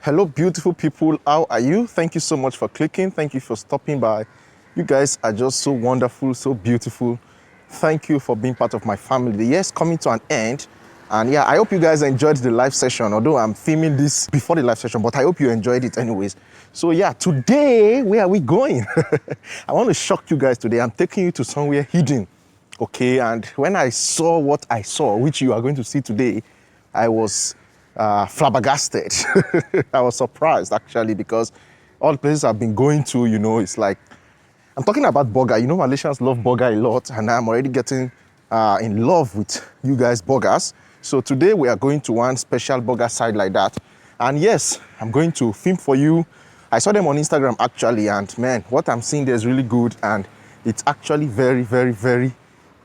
Hello, beautiful people. How are you? Thank you so much for clicking. Thank you for stopping by. You guys are just so wonderful, so beautiful. Thank you for being part of my family. The year's coming to an end. And yeah, I hope you guys enjoyed the live session, although I'm filming this before the live session, but I hope you enjoyed it anyways. So yeah, today, where are we going? I want to shock you guys today. I'm taking you to somewhere hidden, okay? And when I saw what I saw, which you are going to see today, I was flabbergasted. I was surprised actually, because all the places I've been going to, you know, it's like, I'm talking about burger. You know, Malaysians love burger a lot, and I'm already getting in love with you guys burgers. So today we are going to one special burger side like that. And yes, I'm going to film for you. I saw them on Instagram actually, and man, what I'm seeing there is really good, and it's actually very, very, very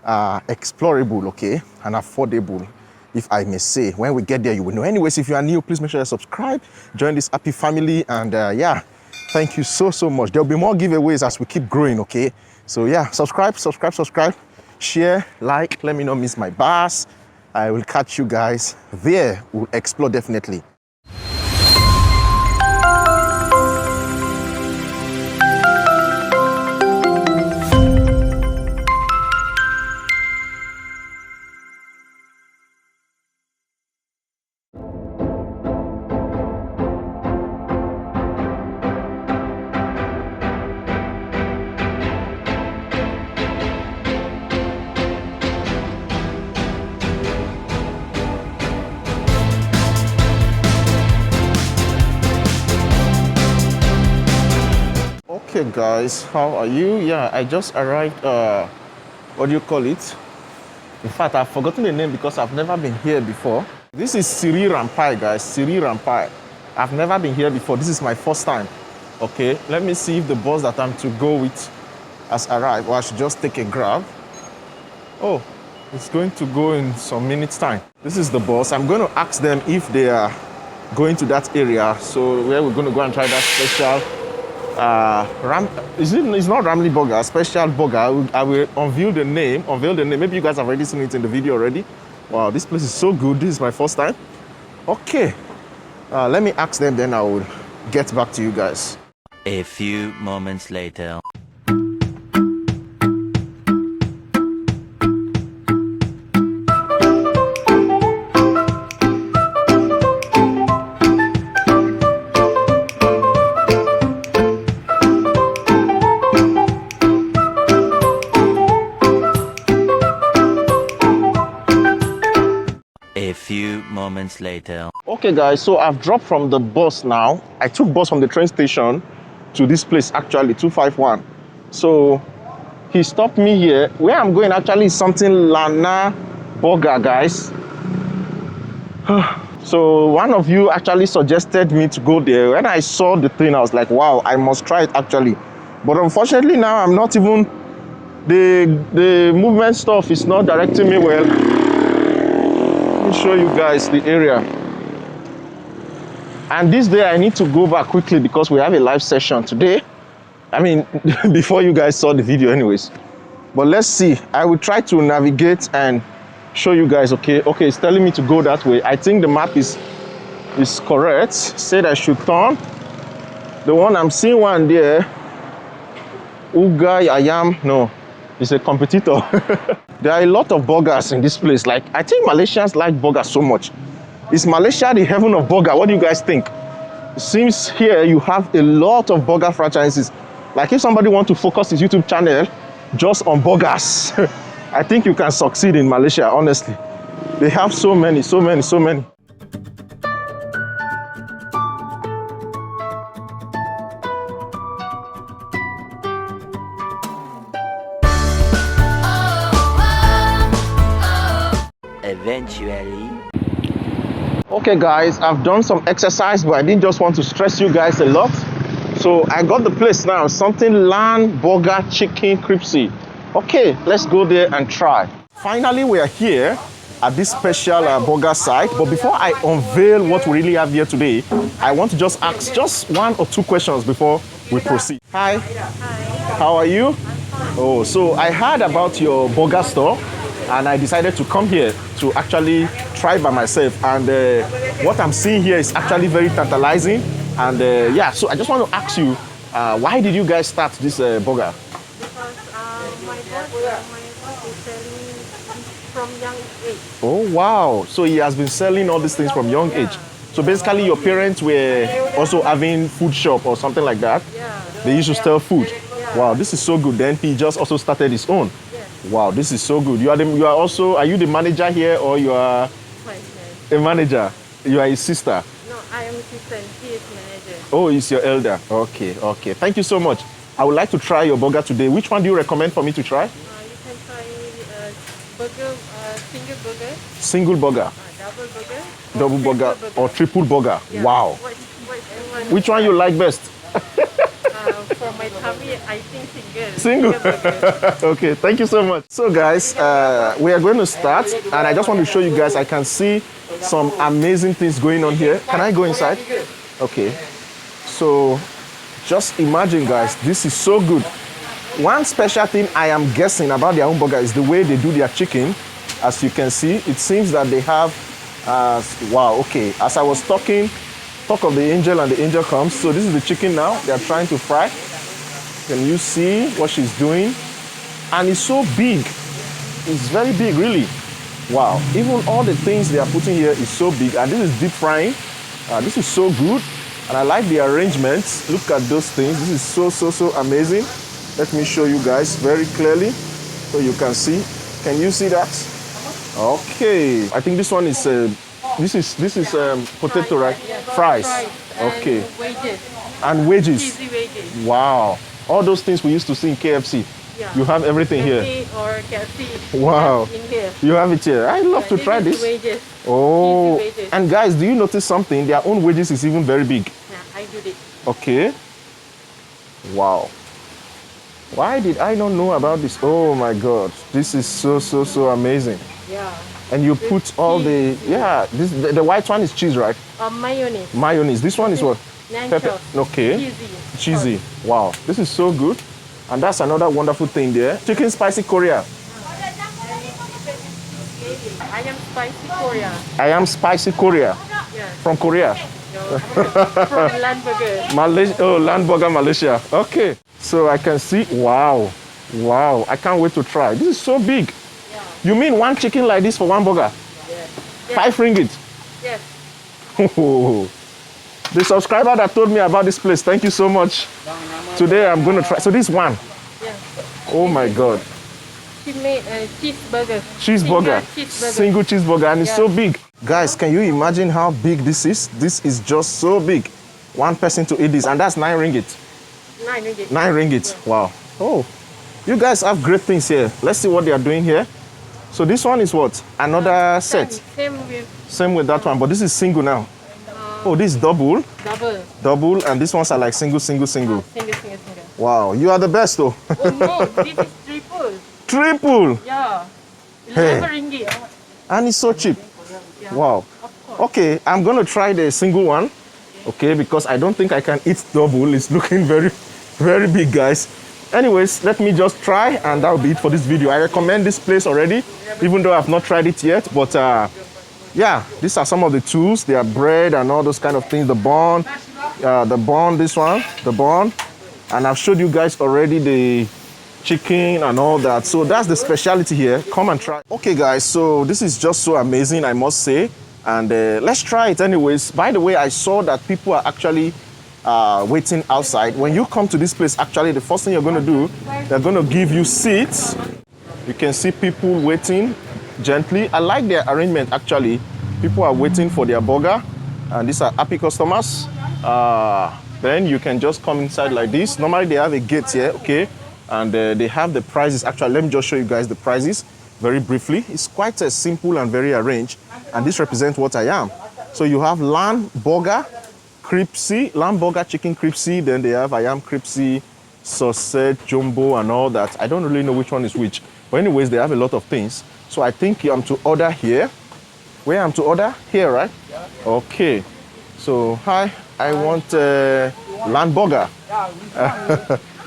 explorable, okay, and affordable, if I may say. When we get there, you will know. Anyways, if you are new, please make sure you subscribe, join this happy family, and yeah, thank you so, so much. There'll be more giveaways as we keep growing, okay? So yeah, subscribe, share, like, let me not miss my bars. I will catch you guys there. We'll explore definitely. Okay guys, how are you? Yeah, I just arrived, what do you call it? In fact, I've forgotten the name because I've never been here before. This is SRI RAMPAI, guys, SRI RAMPAI. I've never been here before. This is my first time. Okay, let me see if the bus that I'm to go with has arrived, or I should just take a grab. Oh, it's going to go in some minutes time. This is the bus. I'm going to ask them if they are going to that area. So where we're going to go and try that special it's not RAMLY burger, special burger. I will unveil the name. Maybe you guys have already seen it in the video already. Wow, this place is so good. This is my first time. Okay, let me ask them, then I will get back to you guys. A few moments later. A few moments later. Okay guys, so I've dropped from the bus now. I took bus from the train station to this place actually, 251. So he stopped me here. Where I'm going actually is something Lana Burger, guys. So one of you actually suggested me to go there. When I saw the thing, I was like, wow, I must try it actually. But unfortunately now I'm not even, the movement stuff is not directing me well. Let me show you guys the area. And this day I need to go back quickly because we have a live session today. I mean, before you guys saw the video anyways. But let's see. I will try to navigate and show you guys, okay? Okay, it's telling me to go that way. I think the map is correct. Said I should turn. The one I'm seeing one there, Uga Ayam, no, it's a competitor. There are a lot of burgers in this place. Like, I think Malaysians like burgers so much. Is Malaysia the heaven of burger? What do you guys think? It seems here you have a lot of burger franchises. Like if somebody wants to focus his YouTube channel just on burgers, I think you can succeed in Malaysia, honestly. They have so many. Eventually. Okay guys, I've done some exercise, but I didn't just want to stress you guys a lot. So I got the place now, something LAN BURGER CHICKEN CRISPY. Okay, let's go there and try. Finally, we are here at this special burger site. But before I unveil what we really have here today, I want to just ask just one or two questions before we proceed. Hi. Hi. How are you? Oh, so I heard about your burger store, and I decided to come here to actually try by myself. And what I'm seeing here is actually very tantalizing. And yeah, so I just want to ask you, why did you guys start this burger? Because my boss is selling from young age. Oh, wow. So he has been selling all these things from young age. So basically your parents were also having food shop or something like that? Yeah. They used to sell food? Wow, this is so good. Then he just also started his own? Yes. Wow, this is so good. Are you the manager here or you are a manager? You are his sister? No, I am assistant. He is manager. Oh, he's your elder. Okay, okay. Thank you so much. I would like to try your burger today. Which one do you recommend for me to try? You can try burger, single burger, Single burger, double burger, double burger, or triple burger. Yeah. Wow. Which one you like best? For my tummy, I think Single. single. Burger. Okay, thank you so much. So guys, we are going to start, and I just want to show you guys, I can see some amazing things going on here. Can I go inside? Okay. So just imagine guys, this is so good. One special thing I am guessing about their own burger is the way they do their chicken. As you can see, it seems that they have, wow, okay. As I was talk of the angel and the angel comes. So this is the chicken now. They are trying to fry. Can you see what she's doing? And it's so big. It's very big, really. Wow. Even all the things they are putting here is so big. And this is deep frying. This is so good. And I like the arrangements. Look at those things. This is so amazing. Let me show you guys very clearly so you can see. Can you see that? Okay. I think this one is this is potato, right? Yeah. Fries. Okay. And wedges. Cheesy wedges. Wow. All those things we used to see in KFC. Yeah. You have everything here. Or KFC. Wow. In here. You have it here. I love to try this. Wedges. Oh. Cheesy wedges. And guys, do you notice something? Their own wedges is even very big. Yeah, I did it. Okay. Wow. Why did I not know about this? Oh my God. This is so amazing. Yeah. And you put all the, yeah, the white one is cheese, right? Mayonnaise. Mayonnaise. This one is what? Pepper. Okay. Cheesy. Wow. This is so good. And that's another wonderful thing there. Chicken spicy Korea. I am spicy Korea. I am spicy Korea. Yeah. From Korea. From LAN BURGER. Malaysia. Oh, LAN BURGER Malaysia. Okay. So I can see, wow. Wow. I can't wait to try. This is so big. Yeah. You mean one chicken like this for one burger? Yes. 5 ringgit. Yes. The subscriber that told me about this place, thank you so much. Today I'm going to try. So this one. Yeah. Oh my God. She made a cheeseburger. Cheeseburger. Single cheeseburger, and it's so big. Guys, can you imagine how big this is? This is just so big. One person to eat this, and that's 9 ringgit. 9 ringgit. 9 ringgit. Yeah. Wow. Oh, you guys have great things here. Let's see what they are doing here. So this one is what? Another set. Same with that one, but this is single now. Oh, this is double. Double, and these ones are like single. Single. Wow, you are the best though. Oh no, this is triple. Triple. Yeah. 11 Hey. ringgit. And it's so cheap. Yeah. Wow. Okay, I'm gonna try the single one. Okay, because I don't think I can eat double. It's looking very big, guys. Anyways, let me just try, and that'll be it for this video. I recommend this place already, even though I've not tried it yet. But yeah, these are some of the tools. They are bread and all those kind of things. The bun, this one, the bun. And I've showed you guys already the chicken and all that. So that's the specialty here. Come and try. Okay, guys, so this is just so amazing, I must say. And let's try it anyways. By the way, I saw that people are actually waiting outside. When you come to this place, actually, the first thing you're going to do, they're going to give you seats. You can see people waiting gently. I like their arrangement, actually. People are waiting for their burger, and these are happy customers. Then you can just come inside like this. Normally, they have a gate here, okay? And they have the prices. Actually, let me just show you guys the prices very briefly. It's quite simple and very arranged, and this represents what I am. So you have LAN BURGER CRISPY, LAN BURGER Chicken CRISPY, then they have I am CRISPY, sausage, jumbo, and all that. I don't really know which one is which. But anyways, they have a lot of things. So I think I'm to order here. Where I'm to order? Here, right? Yeah. Okay. So, hi, I want LAN BURGER.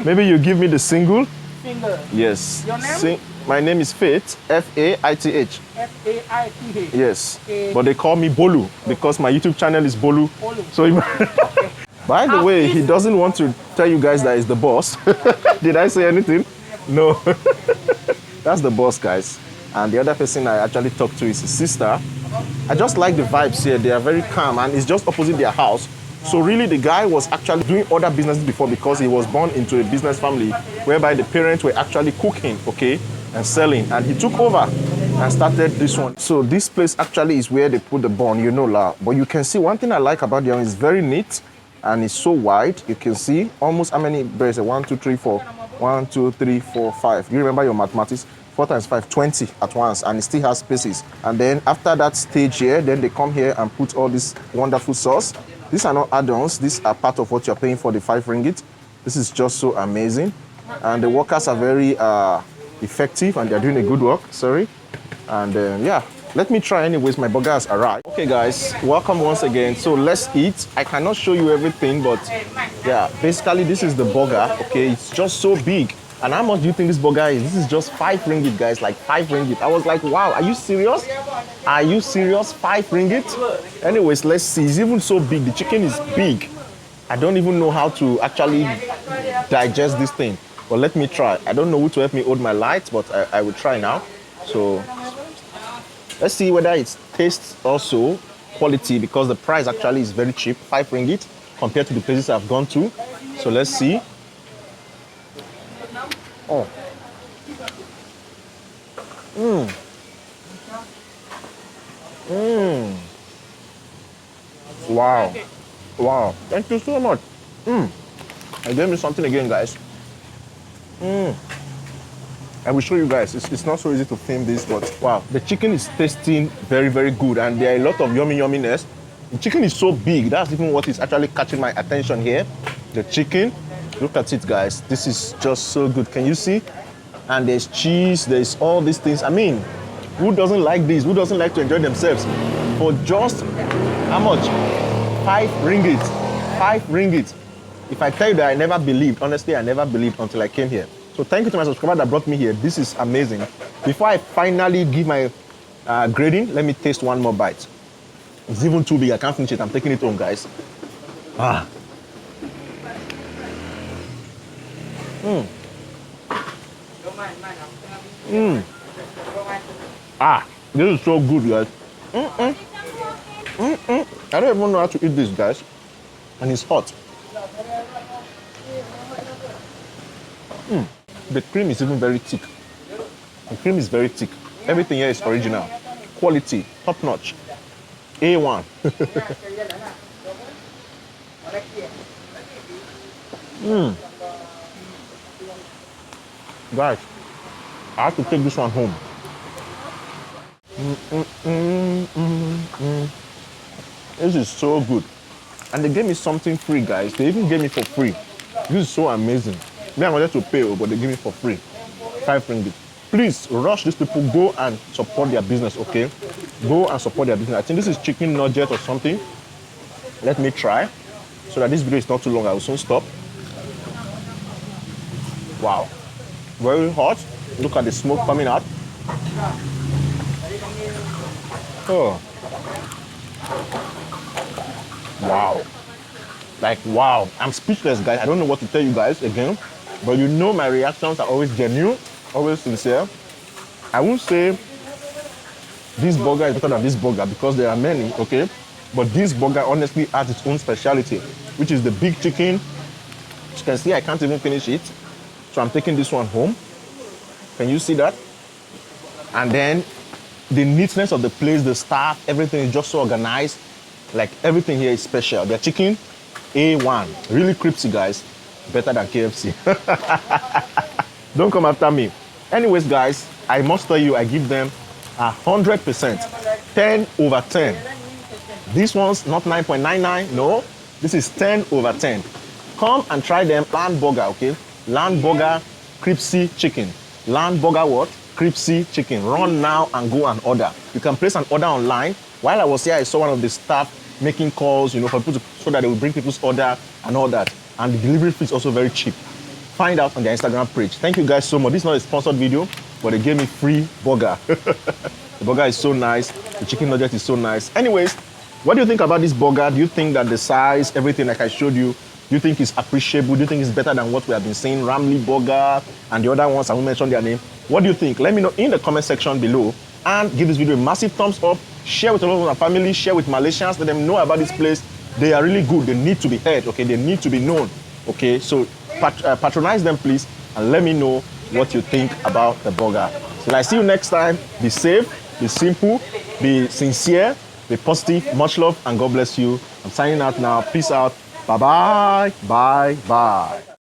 Maybe you give me the single? Single. Yes. Your name? My name is Faith, Faith. Faith. Yes, Okay. but they call me Bolu because my YouTube channel is Bolu. Bolu. So, Okay. by the way, he doesn't want to tell you guys that he's the boss. Did I say anything? No. That's the boss, guys. And the other person I actually talked to is his sister. I just like the vibes here. They are very calm, and it's just opposite their house. So really, the guy was actually doing other businesses before because he was born into a business family whereby the parents were actually cooking, okay, and selling. And he took over and started this one. So this place actually is where they put the bun, you know, la. But you can see one thing I like about the one is very neat and it's so wide. You can see almost how many breads? 1, 2, 3, 4. 1, 2, 3, 4, 5. Do you remember your mathematics? 4 times 5, 20 at once, and it still has spaces. And then after that stage here, then they come here and put all this wonderful sauce. These are not add-ons. These are part of what you're paying for the 5 ringgit. This is just so amazing. And the workers are very effective and they're doing a good work, sorry. And yeah, let me try anyways, my burger has arrived. Okay guys, welcome once again. So let's eat. I cannot show you everything, but yeah, basically this is the burger, okay? It's just so big. And how much do you think this burger is? This is just 5 ringgit, guys, like 5 ringgit. I was like, wow, are you serious? Are you serious? 5 ringgit? Anyways, let's see. It's even so big. The chicken is big. I don't even know how to actually digest this thing. But let me try. I don't know who to help me hold my lights, but I will try now. So let's see whether it tastes also quality, because the price actually is very cheap, 5 ringgit, compared to the places I've gone to. So let's see. Oh. Wow. Wow. Thank you so much. I gave me something again, guys. I will show you guys. It's not so easy to film this, but wow. The chicken is tasting very, very good, and there are a lot of yumminess. The chicken is so big. That's even what is actually catching my attention here. The chicken. Look at it, guys. This is just so good. Can you see? And there's cheese, there's all these things. I mean, who doesn't like this? Who doesn't like to enjoy themselves? For just, how much? 5 ringgit. 5 ringgit. If I tell you that I never believed, honestly, I never believed until I came here. So thank you to my subscriber that brought me here. This is amazing. Before I finally give my grading, let me taste one more bite. It's even too big, I can't finish it. I'm taking it home, guys. This is so good, guys. I don't even know how to eat this, guys. And it's hot. The cream is even very thick. The cream is very thick. Everything here is original. Quality, top notch. A1. Guys, I have to take this one home. This is so good. And they gave me something free, guys. They even gave me for free. This is so amazing. Me, I wanted to pay, but they give me for free. 5 ringgit. Please rush these people. Go and support their business, okay? Go and support their business. I think this is chicken nugget or something. Let me try. So that this video is not too long, I will soon stop. Wow. Very hot. Look at the smoke coming out. Oh. Wow. Like, wow. I'm speechless, guys. I don't know what to tell you guys again. But you know my reactions are always genuine, always sincere. I won't say this burger is better than this burger because there are many, okay? But this burger honestly has its own speciality, which is the big chicken. As you can see, I can't even finish it. So I'm taking this one home. Can you see that? And then the neatness of the place, the staff, everything is just so organized. Like everything here is special. Their chicken, A1. Really crispy, guys. Better than KFC. Don't come after me. Anyways, guys, I must tell you, I give them 100%. 10 over 10. This one's not 9.99, no. This is 10 over 10. Come and try them. LAN BURGER, okay? LAN BURGER Crispy Chicken. LAN BURGER what? Crispy Chicken. Run now and go and order. You can place an order online. While I was here, I saw one of the staff making calls, you know, for people so that they will bring people's order and all that. And the delivery fee is also very cheap. Find out on their Instagram page. Thank you guys so much. This is not a sponsored video. but they gave me free burger. The burger is so nice. The chicken nugget is so nice. Anyways, what do you think about this burger? Do you think that the size, everything like I showed you, do you think it's appreciable? Do you think it's better than what we have been saying, RAMLY Burger and the other ones? I won't mention their name. What do you think? Let me know in the comment section below, and give this video a massive thumbs up. Share with a lot of my family, share with Malaysians, let them know about this place. They are really good. They need to be heard, okay? They need to be known, okay? So patronize them, please, and let me know what you think about the burger. Till I see you next time, be safe, be simple, be sincere, be positive. Much love, and God bless you. I'm signing out now. Peace out. Bye-bye. Bye-bye.